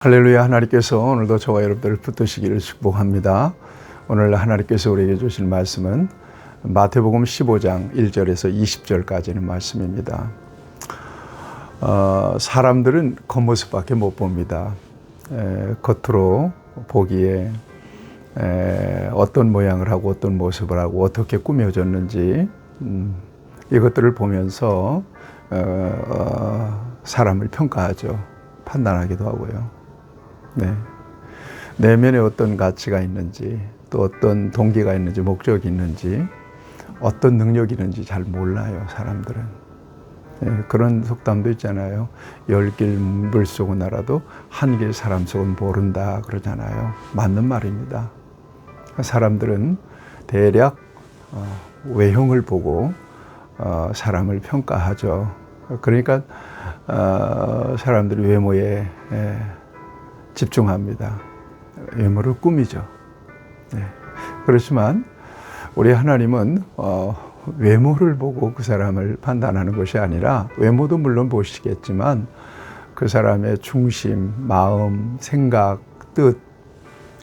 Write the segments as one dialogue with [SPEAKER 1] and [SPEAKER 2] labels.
[SPEAKER 1] 할렐루야. 하나님께서 오늘도 저와 여러분들을 붙드시기를 축복합니다. 오늘 하나님께서 우리에게 주신 말씀은 마태복음 15장 1절에서 20절까지는 말씀입니다. 사람들은 겉모습밖에 못 봅니다. 겉으로 보기에 어떤 모양을 하고 어떤 모습을 하고 어떻게 꾸며졌는지 이것들을 보면서 사람을 평가하죠. 판단하기도 하고요. 내면에 어떤 가치가 있는지, 또 어떤 동기가 있는지, 목적이 있는지, 어떤 능력이 있는지 잘 몰라요, 사람들은. 그런 속담도 있잖아요. 10길 물속은 알아도 한 길 사람 속은 모른다 그러잖아요. 맞는 말입니다. 사람들은 대략 외형을 보고 사람을 평가하죠. 그러니까 사람들이 외모에 집중합니다. 외모를 꾸미죠. 그렇지만 우리 하나님은 외모를 보고 그 사람을 판단하는 것이 아니라, 외모도 물론 보시겠지만 그 사람의 중심, 마음, 생각, 뜻,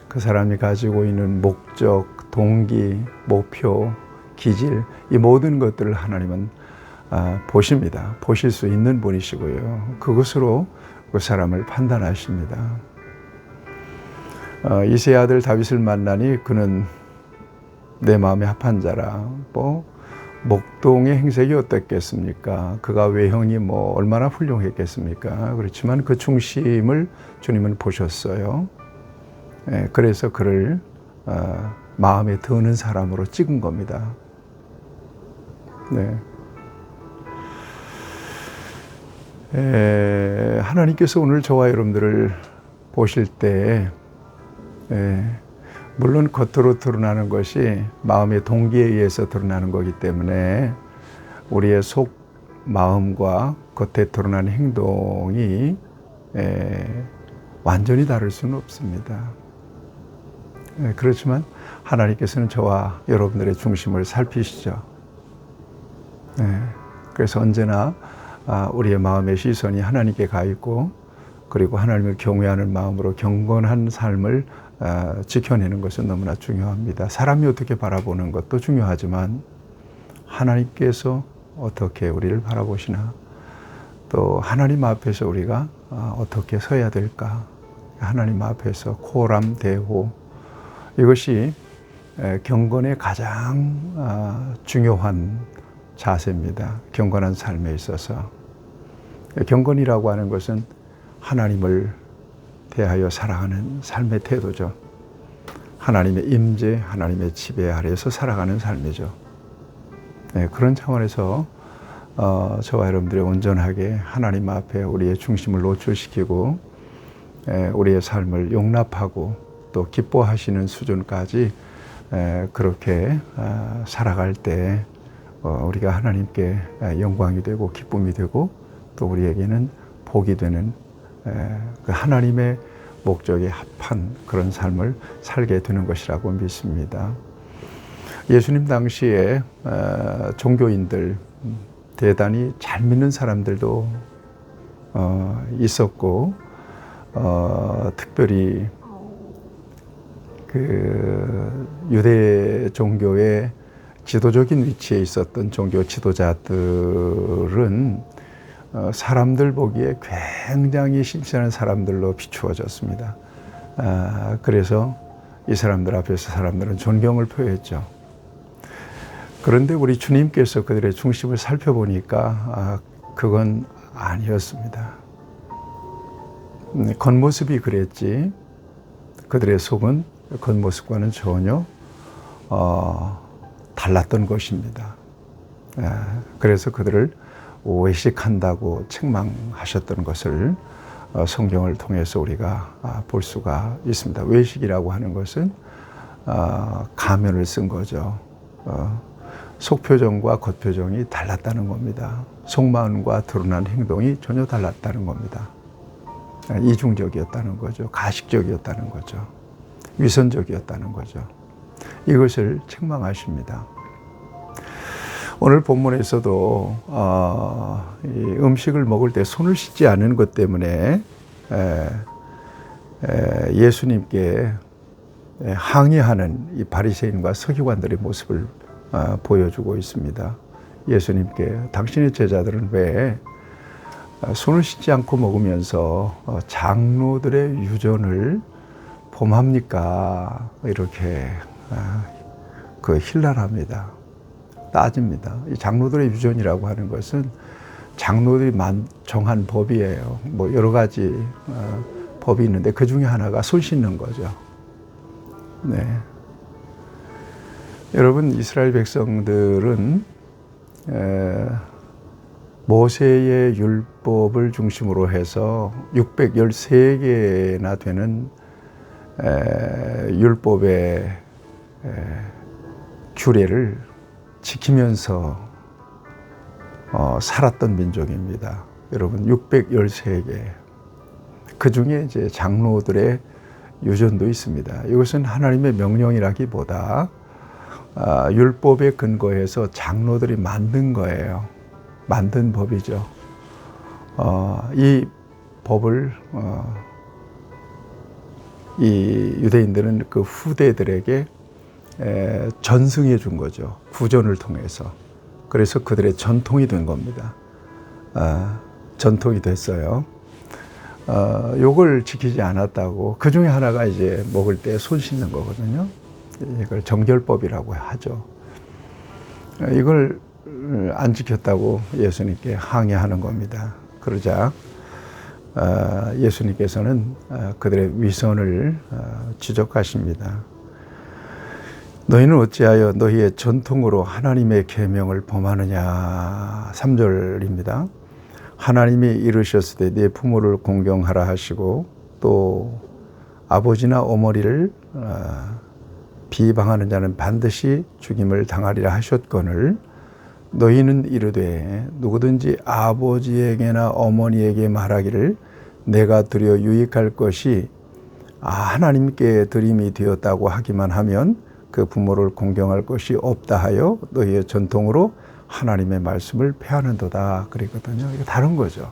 [SPEAKER 1] 그 사람이 가지고 있는 목적, 동기, 목표, 기질, 이 모든 것들을 하나님은 보십니다. 보실 수 있는 분이시고요. 그것으로 그 사람을 판단하십니다. 이새의 아들 다윗을 만나니 그는 내 마음에 합한 자라. 목동의 행색이 어땠겠습니까? 그가 외형이 얼마나 훌륭했겠습니까? 그렇지만 그 중심을 주님은 보셨어요. 그래서 그를 마음에 드는 사람으로 찍은 겁니다. 하나님께서 오늘 저와 여러분들을 보실 때 물론 겉으로 드러나는 것이 마음의 동기에 의해서 드러나는 거기 때문에 우리의 속 마음과 겉에 드러나는 행동이 완전히 다를 수는 없습니다. 그렇지만 하나님께서는 저와 여러분들의 중심을 살피시죠. 그래서 언제나 우리의 마음의 시선이 하나님께 가 있고, 그리고 하나님을 경외하는 마음으로 경건한 삶을 지켜내는 것은 너무나 중요합니다. 사람이 어떻게 바라보는 것도 중요하지만 하나님께서 어떻게 우리를 바라보시나, 또 하나님 앞에서 우리가 어떻게 서야 될까, 하나님 앞에서 코람대호, 이것이 경건의 가장 중요한 자세입니다. 경건한 삶에 있어서. 경건이라고 하는 것은 하나님을 대하여 살아가는 삶의 태도죠. 하나님의 임재, 하나님의 지배 아래에서 살아가는 삶이죠. 그런 차원에서 저와 여러분들이 온전하게 하나님 앞에 우리의 중심을 노출시키고 우리의 삶을 용납하고 또 기뻐하시는 수준까지 그렇게 살아갈 때 우리가 하나님께 영광이 되고 기쁨이 되고, 또 우리에게는 복이 되는 그 하나님의 목적에 합한 그런 삶을 살게 되는 것이라고 믿습니다. 예수님 당시에 종교인들, 대단히 잘 믿는 사람들도 있었고, 특별히 그 유대 종교의 지도적인 위치에 있었던 종교 지도자들은 사람들 보기에 굉장히 신실한 사람들로 비추어졌습니다. 그래서 이 사람들 앞에서 사람들은 존경을 표했죠. 그런데 우리 주님께서 그들의 중심을 살펴보니까 그건 아니었습니다. 겉모습이 그랬지 그들의 속은 겉모습과는 전혀 달랐던 것입니다. 그래서 그들을 외식한다고 책망하셨던 것을 성경을 통해서 우리가 볼 수가 있습니다. 외식이라고 하는 것은 가면을 쓴 거죠. 속표정과 겉표정이 달랐다는 겁니다. 속마음과 드러난 행동이 전혀 달랐다는 겁니다. 이중적이었다는 거죠. 가식적이었다는 거죠. 위선적이었다는 거죠. 이것을 책망하십니다. 오늘 본문에서도 이 음식을 먹을 때 손을 씻지 않은 것 때문에 예수님께 항의하는 이 바리새인과 서기관들의 모습을 보여주고 있습니다. 예수님께 당신의 제자들은 왜 손을 씻지 않고 먹으면서 장로들의 유전을 범합니까? 이렇게 힐난합니다. 따집니다. 이 장로들의 유전이라고 하는 것은 장로들이 정한 법이에요. 뭐 여러 가지 법이 있는데 그 중에 하나가 손 씻는 거죠. 네. 여러분, 이스라엘 백성들은 모세의 율법을 중심으로 해서 613개나 되는 율법의 규례를 지키면서 살았던 민족입니다. 여러분, 613개. 그 중에 이제 장로들의 유전도 있습니다. 이것은 하나님의 명령이라기보다 율법에 근거해서 장로들이 만든 거예요. 만든 법이죠. 이 법을 이 유대인들은 그 후대들에게 전승해 준 거죠. 구전을 통해서. 그래서 그들의 전통이 된 겁니다. 전통이 됐어요. 요걸 지키지 않았다고. 그 중에 하나가 이제 먹을 때 손 씻는 거거든요. 이걸 정결법이라고 하죠. 이걸 안 지켰다고 예수님께 항의하는 겁니다. 그러자 예수님께서는 그들의 위선을 지적하십니다. 너희는 어찌하여 너희의 전통으로 하나님의 계명을 범하느냐. 3절입니다. 하나님이 이르셨을 때 네 부모를 공경하라 하시고 또 아버지나 어머니를 비방하는 자는 반드시 죽임을 당하리라 하셨거늘 너희는 이르되 누구든지 아버지에게나 어머니에게 말하기를 내가 드려 유익할 것이 하나님께 드림이 되었다고 하기만 하면 그 부모를 공경할 것이 없다 하여 너희의 전통으로 하나님의 말씀을 폐하는도다 그랬거든요. 이거 다른 거죠.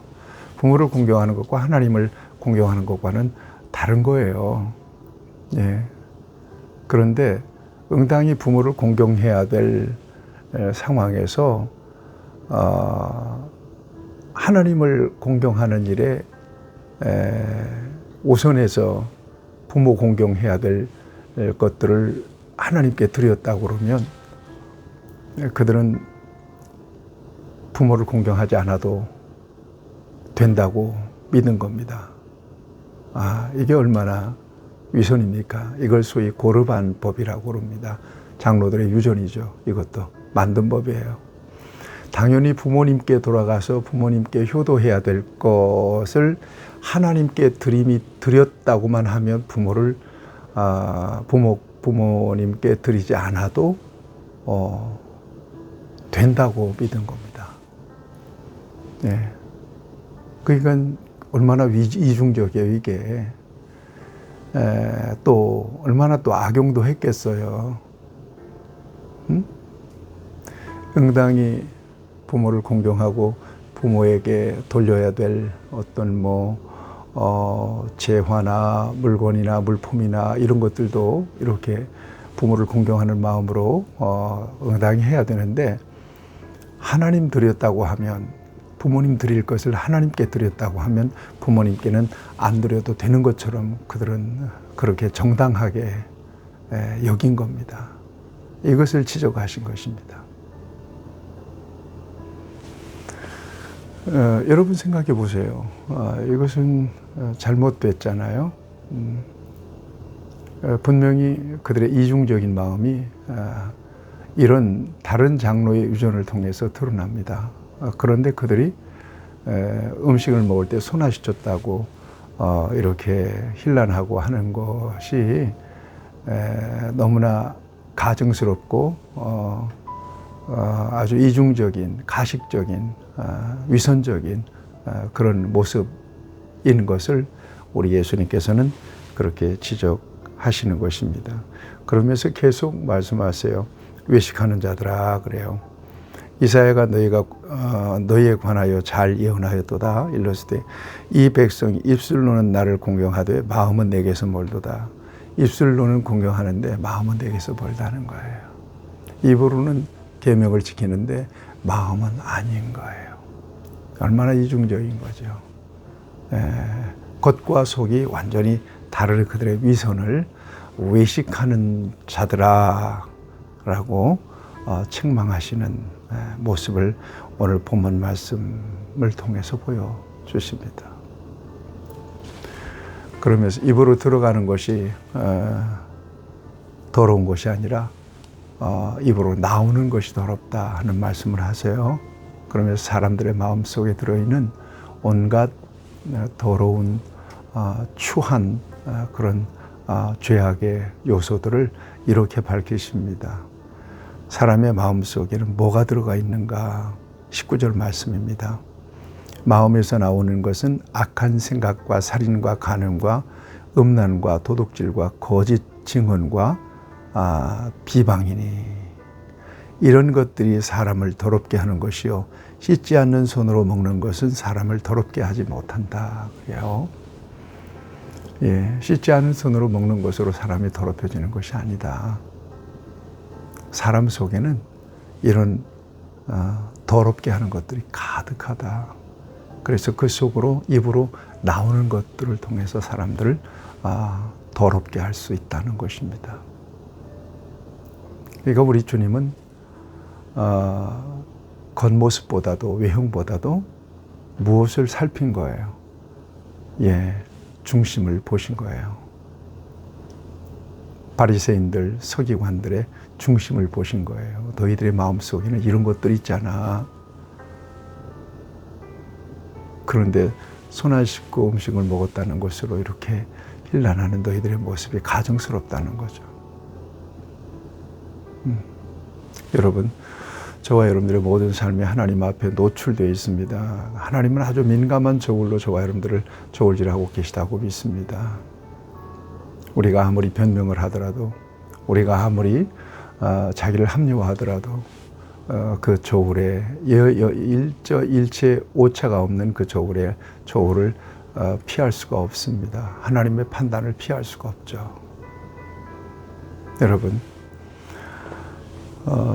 [SPEAKER 1] 부모를 공경하는 것과 하나님을 공경하는 것과는 다른 거예요. 예. 그런데 응당히 부모를 공경해야 될 상황에서 하나님을 공경하는 일에 우선해서 부모 공경해야 될 것들을 하나님께 드렸다고 그러면 그들은 부모를 공경하지 않아도 된다고 믿는 겁니다. 이게 얼마나 위선입니까? 이걸 소위 고르반 법이라고 그럽니다. 장로들의 유전이죠. 이것도 만든 법이에요. 당연히 부모님께 돌아가서 부모님께 효도해야 될 것을 하나님께 드렸다고만 하면 부모님께 드리지 않아도 된다고 믿은 겁니다. 네. 그러니까 얼마나 이중적이에요, 이게. 또 얼마나 또 악용도 했겠어요. 응당히 부모를 공경하고 부모에게 돌려야 될 어떤 재화나 물건이나 물품이나 이런 것들도 이렇게 부모를 공경하는 마음으로 응당히 해야 되는데 하나님 드렸다고 하면 부모님 드릴 것을 하나님께 드렸다고 하면 부모님께는 안 드려도 되는 것처럼 그들은 그렇게 정당하게 여긴 겁니다. 이것을 지적하신 것입니다. 여러분 생각해 보세요. 이것은 잘못됐잖아요. 분명히 그들의 이중적인 마음이 이런 다른 장로의 유전을 통해서 드러납니다. 그런데 그들이 음식을 먹을 때 손 안 씻었다고 이렇게 힐난하고 하는 것이 너무나 가증스럽고 아주 이중적인, 가식적인, 위선적인 그런 모습인 것을 우리 예수님께서는 그렇게 지적하시는 것입니다. 그러면서 계속 말씀하세요. 외식하는 자들아 그래요. 이사야가 너희에 관하여 잘 예언하였도다. 일렀을 때 이 백성이 입술로는 나를 공경하되 마음은 내게서 멀도다. 입술로는 공경하는데 마음은 내게서 멀다는 거예요. 입으로는 계명을 지키는데 마음은 아닌 거예요. 얼마나 이중적인 거죠. 겉과 속이 완전히 다른 그들의 위선을 외식하는 자들아 라고 책망하시는 모습을 오늘 본문 말씀을 통해서 보여주십니다. 그러면서 입으로 들어가는 것이 더러운 것이 아니라 입으로 나오는 것이 더럽다 하는 말씀을 하세요. 그러면서 사람들의 마음속에 들어있는 온갖 더러운 추한 그런 죄악의 요소들을 이렇게 밝히십니다. 사람의 마음속에는 뭐가 들어가 있는가? 19절 말씀입니다. 마음에서 나오는 것은 악한 생각과 살인과 간음과 음란과 도둑질과 거짓 증언과 비방이니 이런 것들이 사람을 더럽게 하는 것이요 씻지 않는 손으로 먹는 것은 사람을 더럽게 하지 못한다. 그래요. 씻지 않은 손으로 먹는 것으로 사람이 더럽혀지는 것이 아니다. 사람 속에는 이런 더럽게 하는 것들이 가득하다. 그래서 그 속으로 입으로 나오는 것들을 통해서 사람들을 더럽게 할 수 있다는 것입니다. 그러니까 우리 주님은 겉모습보다도 외형보다도 무엇을 살핀 거예요? 중심을 보신 거예요. 바리새인들, 서기관들의 중심을 보신 거예요. 너희들의 마음속에는 이런 것들이 있잖아. 그런데 손 안 씻고 음식을 먹었다는 것으로 이렇게 힐난하는 너희들의 모습이 가증스럽다는 거죠. 여러분, 저와 여러분들의 모든 삶이 하나님 앞에 노출되어 있습니다. 하나님은 아주 민감한 저울로 저와 여러분들을 저울질하고 계시다고 믿습니다. 우리가 아무리 변명을 하더라도, 우리가 아무리 자기를 합리화하더라도 그 저울에 일체 오차가 없는 그 저울을 피할 수가 없습니다. 하나님의 판단을 피할 수가 없죠. 여러분,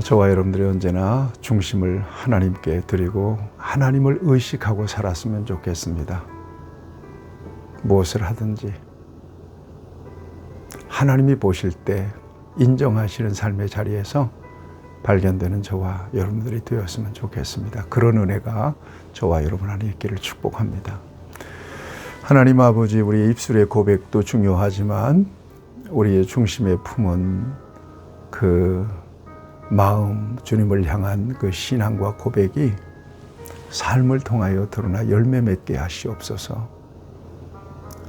[SPEAKER 1] 저와 여러분들이 언제나 중심을 하나님께 드리고 하나님을 의식하고 살았으면 좋겠습니다. 무엇을 하든지 하나님이 보실 때 인정하시는 삶의 자리에서 발견되는 저와 여러분들이 되었으면 좋겠습니다. 그런 은혜가 저와 여러분 안에 있기를 축복합니다. 하나님 아버지, 우리의 입술의 고백도 중요하지만 우리의 중심에 품은 그 마음, 주님을 향한 그 신앙과 고백이 삶을 통하여 드러나 열매 맺게 하시옵소서.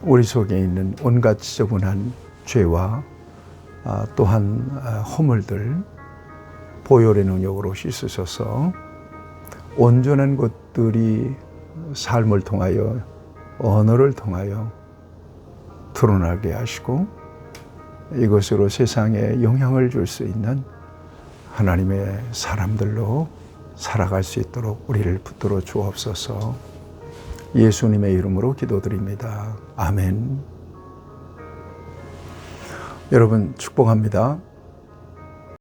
[SPEAKER 1] 우리 속에 있는 온갖 지저분한 죄와 또한 허물들 보혈의 능력으로 씻으셔서 온전한 것들이 삶을 통하여 언어를 통하여 드러나게 하시고 이것으로 세상에 영향을 줄 수 있는 하나님의 사람들로 살아갈 수 있도록 우리를 붙들어 주옵소서. 예수님의 이름으로 기도드립니다. 아멘. 여러분 축복합니다.